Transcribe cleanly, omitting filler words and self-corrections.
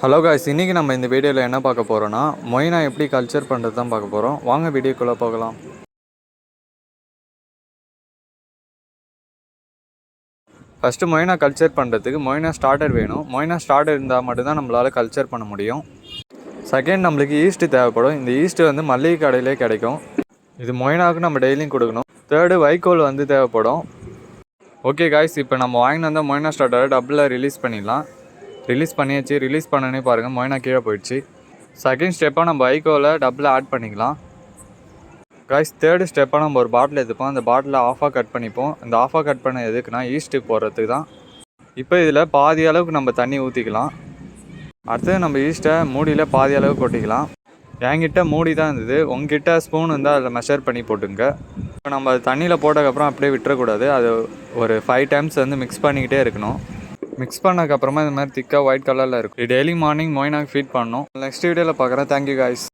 Hello guys, இன்றைக்கி நம்ம இந்த வீடியோவில் என்ன பார்க்க போகிறோன்னா மொய்னா எப்படி கல்ச்சர் பண்ணுறது தான் பார்க்க போகிறோம். வாங்க வீடியோக்குள்ளே போகலாம். ஃபஸ்ட்டு மொய்னா கல்ச்சர் பண்ணுறதுக்கு மொய்னா ஸ்டார்டர் வேணும். மொய்னா ஸ்டார்டர் இருந்தால் மட்டும்தான் நம்மளால் கல்ச்சர் பண்ண முடியும். செகண்ட், நம்மளுக்கு ஈஸ்ட்டு தேவைப்படும். இந்த ஈஸ்ட்டு வந்து மளிகை கடையிலே கிடைக்கும். இது மொய்னாவுக்கு நம்ம டெய்லியும் கொடுக்கணும். தேர்டு, வைக்கோல் வந்து தேவைப்படும். ஓகே காய்ஸ், இப்போ நம்ம வாங்கிட்டு வந்தால் மொய்னா ஸ்டார்டரை டபுளில் ரிலீஸ் பண்ணிடலாம். ரிலீஸ் பண்ணியாச்சு. ரிலீஸ் பண்ணனே பாருங்கள், மொய்னா கீழே போயிடுச்சு. செகண்ட் ஸ்டெப்பாக நம்ம வைக்கோலை டபுளாக ஆட் பண்ணிக்கலாம். காய்ஸ், தேர்டு ஸ்டெப்பாக நம்ம ஒரு பாட்டில் எடுத்துப்போம். அந்த பாட்டிலை ஆஃபாக கட் பண்ணிப்போம். இந்த ஆஃபாக கட் பண்ண எதுக்குன்னா ஈஸ்ட்டுக்கு போடுறதுக்கு தான். இப்போ இதில் பாதி அளவுக்கு நம்ம தண்ணி ஊற்றிக்கலாம். அடுத்தது நம்ம ஈஸ்ட்டை மூடியில் பாதி அளவுக்கு கொட்டிக்கலாம். என்கிட்ட மூடி தான் இருந்தது, உங்ககிட்ட ஸ்பூன் இருந்தால் அதில் மெஷர் பண்ணி போட்டுங்க. இப்போ நம்ம தண்ணியில் போட்டதுக்கப்புறம் அப்படியே விட்டுறக்கூடாது. அது ஒரு 5 டைம்ஸ் வந்து மிக்ஸ் பண்ணிக்கிட்டே இருக்கணும். மிக்ஸ் பண்ணதுக்கப்புறமா இந்த மாதிரி திக்காக ஒயிட் கலரில் இருக்கும். டெய்லி மார்னிங் மொய்னாக்கு ஃபீட் பண்ணணும். நெக்ஸ்ட் வீடியோவில் பார்க்குறேன். Thank you guys.